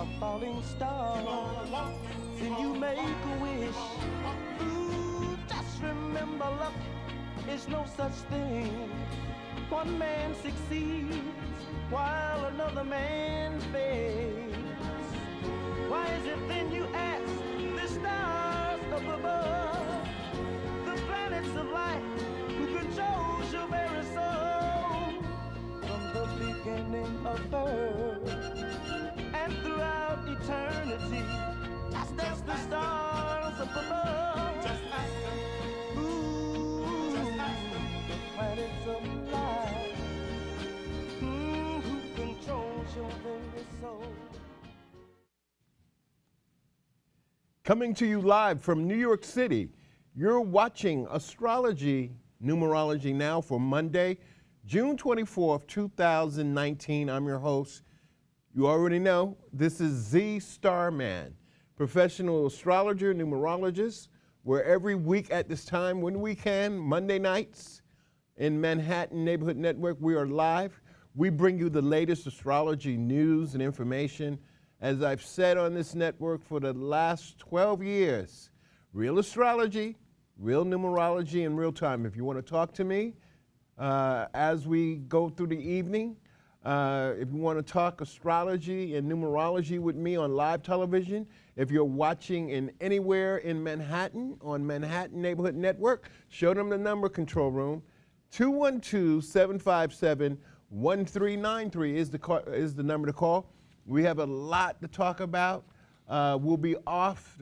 a falling star, then you make a wish. Ooh, just remember, luck is no such thing. One man succeeds while another man fails. Why is it then, you ask, the stars up above, the planets of light, who controls your very soul? From the beginning of earth and throughout eternity, that's the stars up above. Just ask them. Ooh, just ask them. The planets of light, who controls your very soul? Coming to you live from New York City, you're watching Astrology Numerology Now for Monday, June 24th, 2019. I'm your host. You already know, this is Z Starman, professional astrologer, numerologist, where every week at this time, when we can, Monday nights in Manhattan Neighborhood Network, we are live. We bring you the latest astrology news and information. As I've said on this network for the last 12 years, real astrology, real numerology in real time. If you want to talk to me as we go through the evening, if you want to talk astrology and numerology with me on live television, if you're watching in anywhere in Manhattan on Manhattan Neighborhood Network, show them the number, control room. 212-757-1393 is the number to call. We have a lot to talk about. We'll be off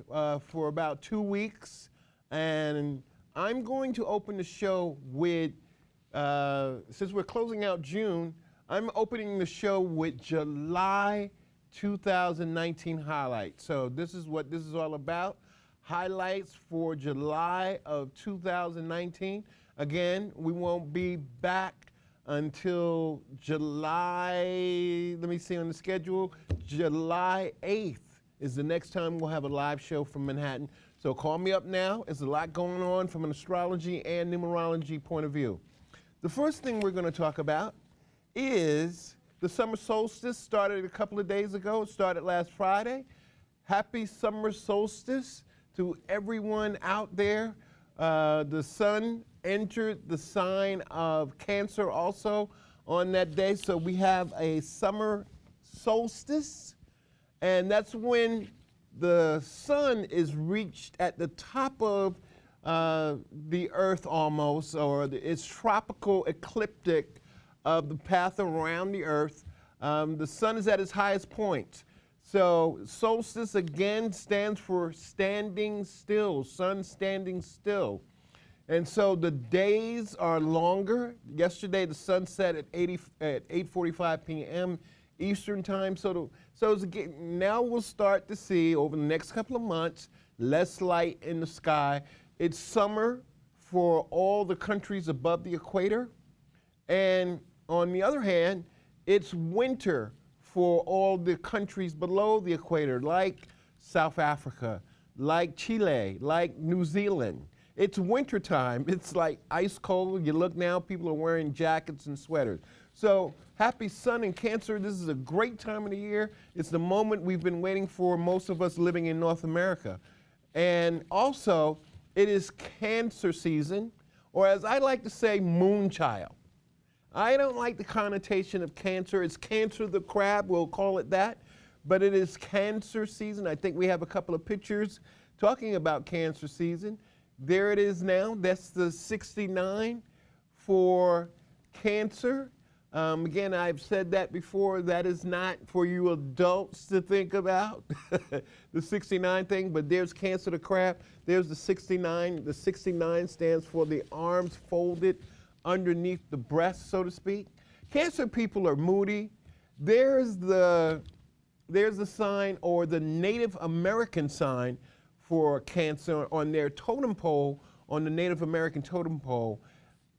for about 2 weeks, and I'm going to open the show with, since we're closing out June, I'm opening the show with July 2019 highlights. So this is what this is all about. Highlights for July of 2019. Again, we won't be back until July, let me see on the schedule, July 8th is the next time we'll have a live show from Manhattan. So call me up now. There's a lot going on from an astrology and numerology point of view. The first thing we're going to talk about is the summer solstice. Started a couple of days ago. It started last Friday. Happy summer solstice to everyone out there. The sun entered the sign of Cancer also on that day. So we have a summer solstice, and that's when the sun is reached at the top of the earth almost, or it's tropical ecliptic of the path around the earth. The sun is at its highest point. So solstice again stands for standing still, sun standing still. And so the days are longer. Yesterday the sun set at 8:45 p.m. Eastern time. So now we'll start to see over the next couple of months less light in the sky. It's summer for all the countries above the equator. And on the other hand, it's winter for all the countries below the equator, like South Africa, like Chile, like New Zealand. It's winter time. It's like ice cold. You look now, people are wearing jackets and sweaters. So happy sun in Cancer. This is a great time of the year. It's the moment we've been waiting for, most of us living in North America. And also, it is Cancer season, or as I like to say, moonchild. I don't like the connotation of Cancer. It's Cancer the crab, we'll call it that. But it is Cancer season. I think we have a couple of pictures talking about Cancer season. There it is now. That's the 69 for Cancer. Again, I've said that before. That is not for you adults to think about, the 69 thing, but there's Cancer the crab. There's the 69. The 69 stands for the arms folded underneath the breast, so to speak. Cancer people are moody. There's the sign, or the Native American sign for Cancer on their totem pole, on the Native American totem pole.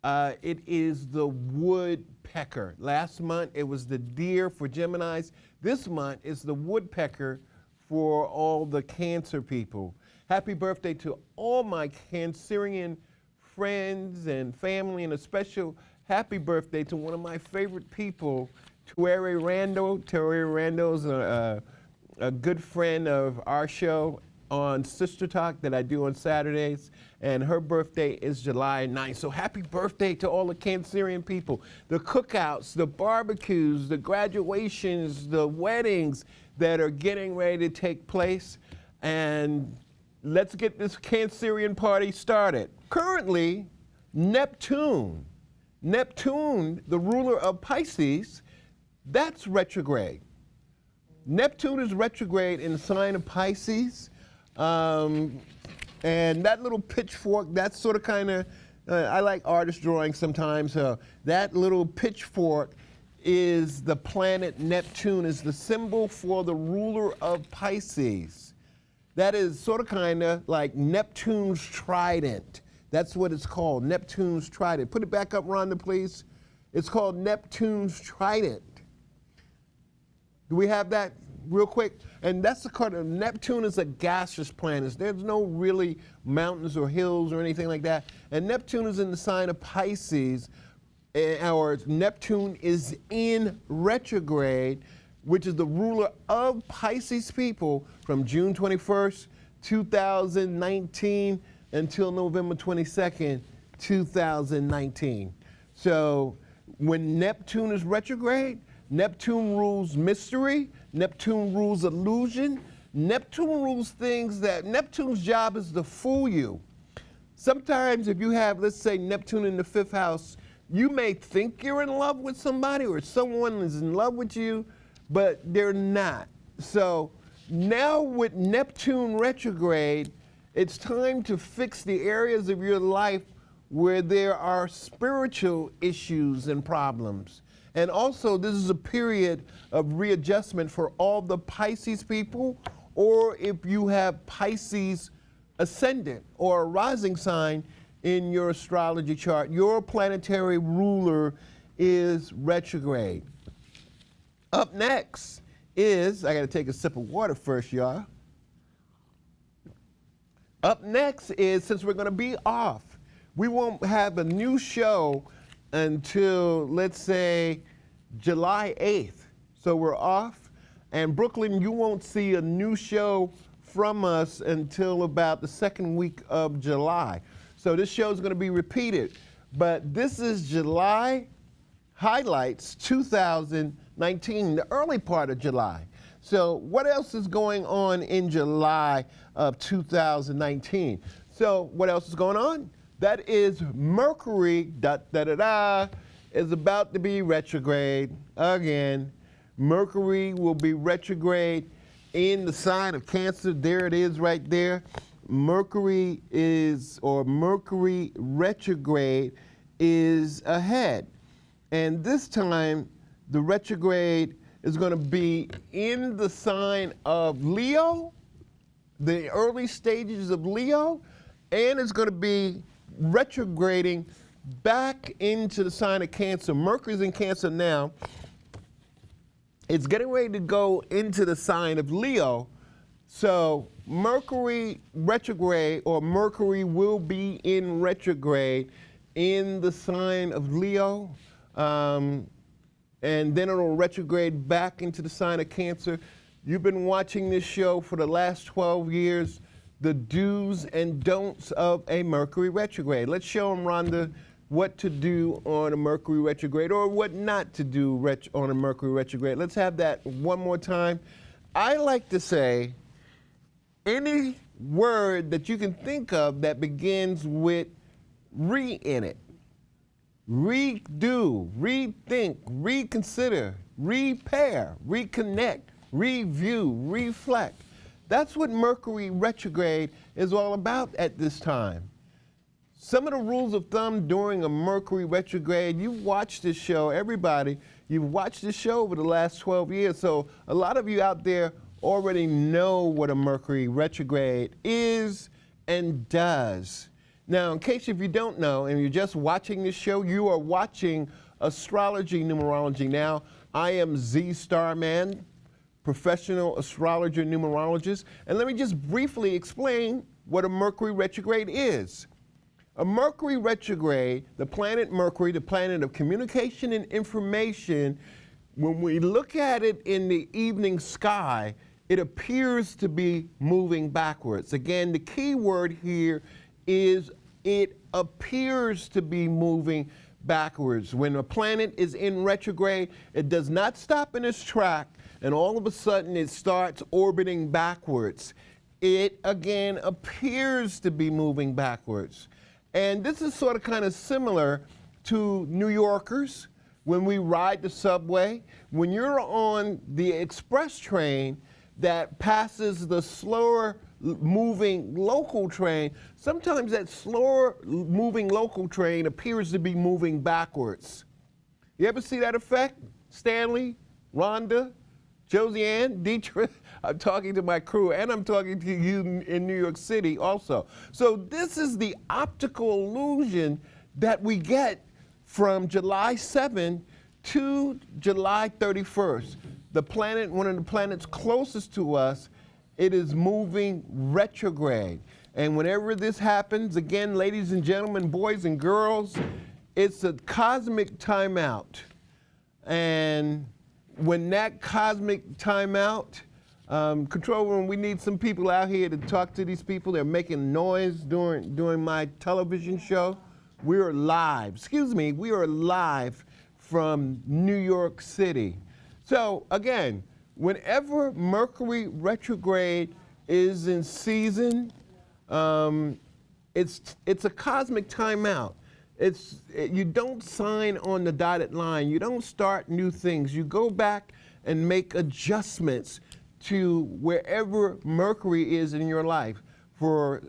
It is the woodpecker. Last month it was the deer for Geminis. This month is the woodpecker for all the Cancer people. Happy birthday to all my Cancerian friends and family, and a special happy birthday to one of my favorite people, Terry Rando. Terry Rando's a good friend of our show on Sister Talk that I do on Saturdays, and her birthday is July 9th. So happy birthday to all the Cancerian people. The cookouts, the barbecues, the graduations, the weddings that are getting ready to take place. And let's get this Cancerian party started. Currently, Neptune, the ruler of Pisces, that's retrograde. Neptune is retrograde in the sign of Pisces. And that little pitchfork, that's sort of kind of, I like artist drawings sometimes. That little pitchfork is the planet Neptune, is the symbol for the ruler of Pisces. That is sort of kind of like Neptune's trident. That's what it's called, Neptune's trident. Put it back up, Rhonda, please. It's called Neptune's trident. Do we have that real quick? And that's the card. Neptune is a gaseous planet. There's no really mountains or hills or anything like that. And Neptune is in the sign of Pisces, or Neptune is in retrograde, which is the ruler of Pisces people from June 21st, 2019 until November 22nd, 2019. So when Neptune is retrograde, Neptune rules mystery, Neptune rules illusion, Neptune rules things that Neptune's job is to fool you. Sometimes if you have, let's say, Neptune in the 5th house, you may think you're in love with somebody or someone is in love with you, but they're not. So now with Neptune retrograde, it's time to fix the areas of your life where there are spiritual issues and problems. And also, this is a period of readjustment for all the Pisces people, or if you have Pisces ascendant or a rising sign in your astrology chart, your planetary ruler is retrograde. Up next is, I gotta take a sip of water first, y'all. Up next is, since we're gonna be off, we won't have a new show until, let's say, July 8th. So we're off, and Brooklyn, you won't see a new show from us until about the 2nd week of July. So this show is gonna be repeated, but this is July highlights 2019, the early part of July. So what else is going on in July of 2019? So what else is going on? That is Mercury, is about to be retrograde again. Mercury will be retrograde in the sign of Cancer. There it is right there. Mercury retrograde is ahead. And this time, the retrograde is going to be in the sign of Leo, the early stages of Leo, and it's going to be retrograding back into the sign of Cancer. Mercury's in Cancer now. It's getting ready to go into the sign of Leo. So Mercury retrograde, or Mercury will be in retrograde in the sign of Leo. And then it'll retrograde back into the sign of Cancer. You've been watching this show for the last 12 years, the do's and don'ts of a Mercury retrograde. Let's show them, Rhonda, what to do on a Mercury retrograde, or what not to do on a Mercury retrograde. Let's have that one more time. I like to say any word that you can think of that begins with re in it. Redo, rethink, reconsider, repair, reconnect, review, reflect. That's what Mercury retrograde is all about at this time. Some of the rules of thumb during a Mercury retrograde, you've watched this show, everybody, you've watched this show over the last 12 years, so a lot of you out there already know what a Mercury retrograde is and does. Now, in case if you don't know, and you're just watching this show, you are watching Astrology Numerology. Now, I am Z Starman, professional astrologer numerologist, and let me just briefly explain what a Mercury retrograde is. A Mercury retrograde, the planet Mercury, the planet of communication and information, when we look at it in the evening sky, it appears to be moving backwards. Again, the key word here is it appears to be moving backwards. When a planet is in retrograde, it does not stop in its track, and all of a sudden it starts orbiting backwards. It, again, appears to be moving backwards. And this is sort of kind of similar to New Yorkers when we ride the subway. When you're on the express train that passes the slower moving local train, sometimes that slower moving local train appears to be moving backwards. You ever see that effect? Stanley, Rhonda, Josiane, Dietrich? I'm talking to my crew, and I'm talking to you in New York City also. So this is the optical illusion that we get from July 7 to July 31st. The planet, one of the planets closest to us, it is moving retrograde. And whenever this happens, again, ladies and gentlemen, boys and girls, it's a cosmic timeout. And when that cosmic timeout, control room, we need some people out here to talk to these people. They're making noise during my television show. We are live, we are live from New York City. So again, whenever Mercury retrograde is in season, it's a cosmic timeout. You don't sign on the dotted line. You don't start new things. You go back and make adjustments to wherever Mercury is in your life. For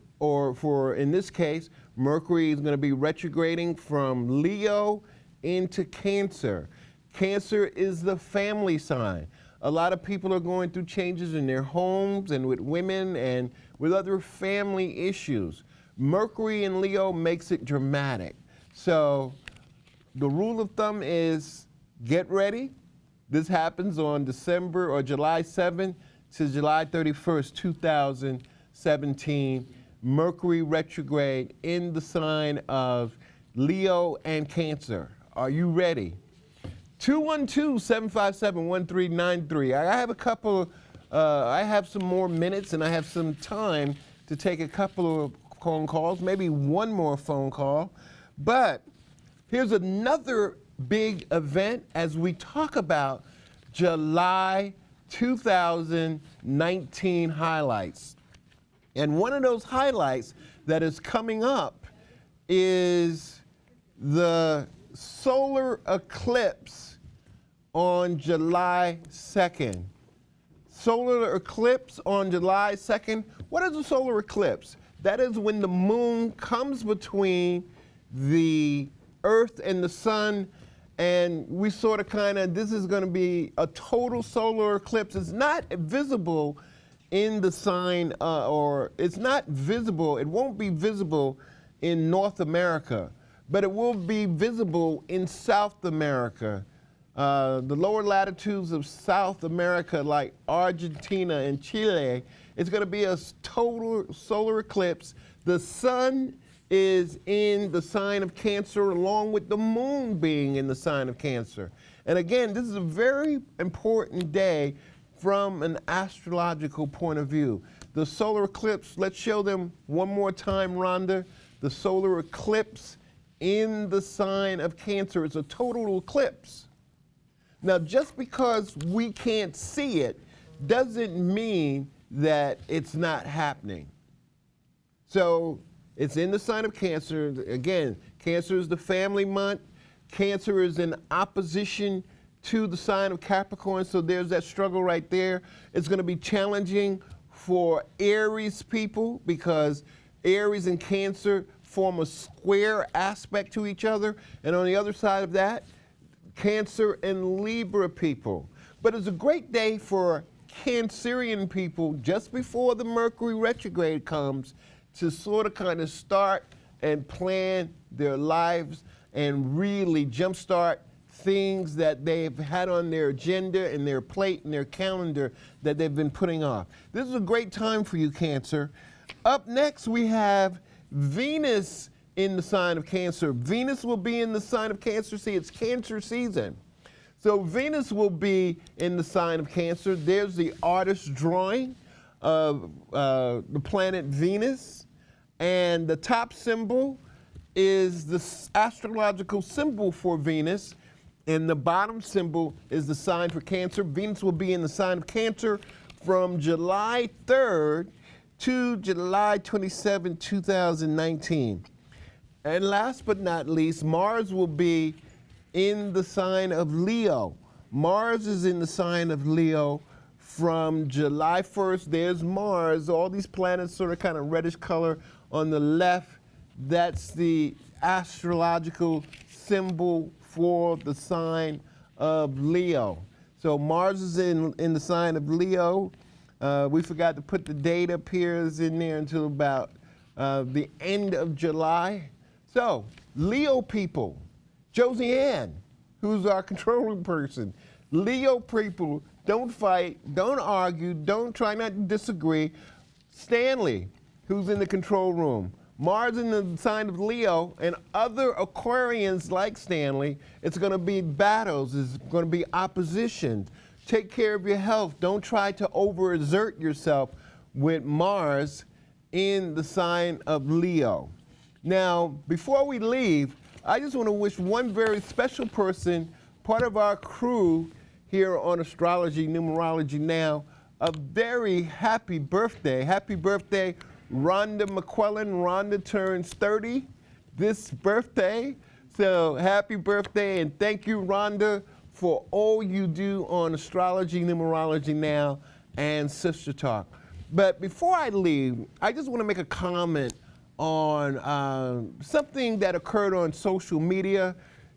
in this case, Mercury is going to be retrograding from Leo into Cancer. Cancer is the family sign. A lot of people are going through changes in their homes and with women and with other family issues. Mercury in Leo makes it dramatic. So the rule of thumb is get ready. This happens on December or July 7th to July 31st, 2017. Mercury retrograde in the sign of Leo and Cancer. Are you ready? 212-757-1393. I have some more minutes and I have some time to take a couple of phone calls, maybe one more phone call. But here's another big event as we talk about July 2019 highlights. And one of those highlights that is coming up is the solar eclipse on July 2nd. Solar eclipse on July 2nd. What is a solar eclipse? That is when the moon comes between the Earth and the sun, and we sort of this is going to be a total solar eclipse. It's not visible in the sign, or it's not visible, it won't be visible in North America, but it will be visible in South America. The lower latitudes of South America, like Argentina and Chile, it's going to be a total solar eclipse. The sun is in the sign of Cancer along with the moon being in the sign of Cancer. And again, this is a very important day from an astrological point of view. The solar eclipse, let's show them one more time, Rhonda. The solar eclipse in the sign of Cancer is a total eclipse. Now, just because we can't see it doesn't mean that it's not happening. So it's in the sign of Cancer. Again, Cancer is the family month. Cancer is in opposition to the sign of Capricorn, so there's that struggle right there. It's going to be challenging for Aries people because Aries and Cancer form a square aspect to each other, and on the other side of that, Cancer and Libra people. But it's a great day for Cancerian people just before the Mercury retrograde comes to sort of start and plan their lives and really jumpstart things that they've had on their agenda and their plate and their calendar that they've been putting off. This is a great time for you, Cancer. Up next, we have Venus in the sign of Cancer. Venus will be in the sign of Cancer. See, it's Cancer season. So Venus will be in the sign of Cancer. There's the artist's drawing of the planet Venus. And the top symbol is the astrological symbol for Venus. And the bottom symbol is the sign for Cancer. Venus will be in the sign of Cancer from July 3rd to July 27, 2019. And last but not least, Mars will be in the sign of Leo. Mars is in the sign of Leo from July 1st. There's Mars, all these planets sort of kind of reddish color on the left. That's the astrological symbol for the sign of Leo. So Mars is in the sign of Leo. We forgot to put the date up here in there until about the end of July. So Leo people, Josie Ann, who's our controlling person. Leo people, don't fight, don't argue, don't try not to disagree. Stanley, who's in the control room. Mars in the sign of Leo, and other Aquarians like Stanley, it's going to be battles, it's going to be opposition. Take care of your health. Don't try to overexert yourself with Mars in the sign of Leo. Now, before we leave, I just want to wish one very special person, part of our crew here on Astrology Numerology Now, a very happy birthday. Happy birthday, Rhonda McQuillan. Rhonda turns 30 this birthday. So happy birthday, and thank you, Rhonda, for all you do on Astrology Numerology Now and Sister Talk. But before I leave, I just want to make a comment on something that occurred on social media.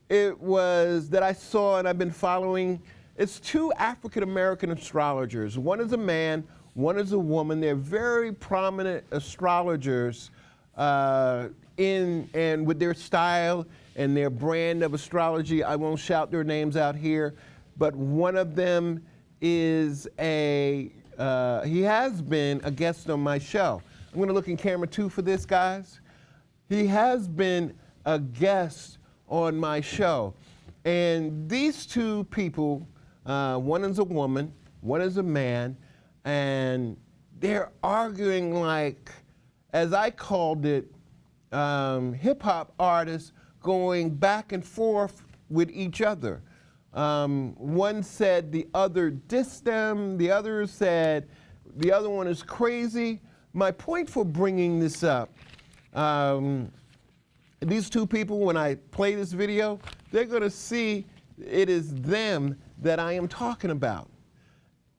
It was that I saw and I've been following. It's two African-American astrologers. One is a man, one is a woman. They're very prominent astrologers and with their style and their brand of astrology. I won't shout their names out here, but one of them is he has been a guest on my show. I'm going to look in camera 2 for this, guys. He has been a guest on my show. And these two people, one is a woman, one is a man, and they're arguing like, as I called it, hip-hop artists going back and forth with each other. One said the other dissed them, the other said the other one is crazy. My point for bringing this up, these two people, when I play this video, they're gonna see it is them that I am talking about.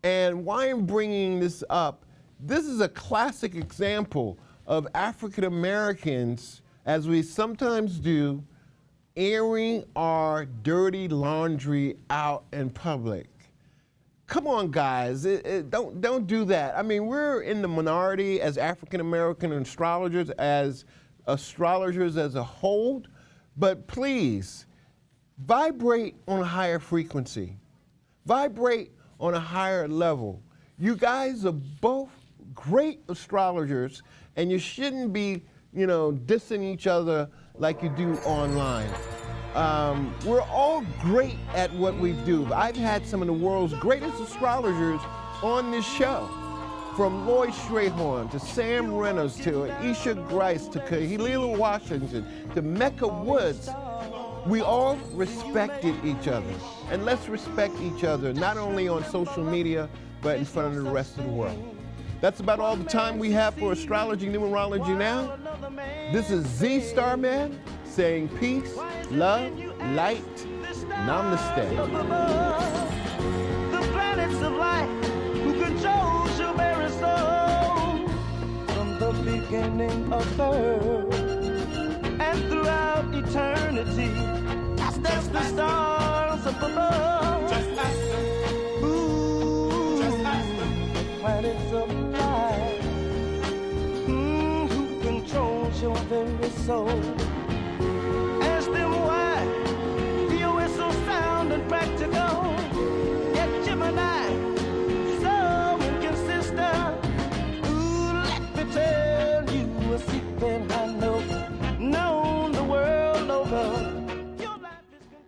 And why I'm bringing this up, this is a classic example of African Americans, as we sometimes do, airing our dirty laundry out in public. Come on, guys, don't do that. I mean, we're in the minority as African American astrologers as a whole, but please, vibrate on a higher frequency. Vibrate on a higher level. You guys are both great astrologers, and you shouldn't be, dissing each other like you do online. We're all great at what we do. I've had some of the world's greatest astrologers on this show, from Lloyd Strayhorn to Sam Reynolds to Isha Grice to Kahilila Washington to Mecca Woods. We all respected each other, and let's respect each other, not only on social media, but in front of the rest of the world. That's about all the time we have for Astrology Numerology Now. This is Z Starman saying peace, love, light, namaste. The planets of light who controls your very soul from the beginning of birth and throughout eternity. That's the stars up above. Just ask them. Ooh, just ask them. Planets of light who controls your very soul.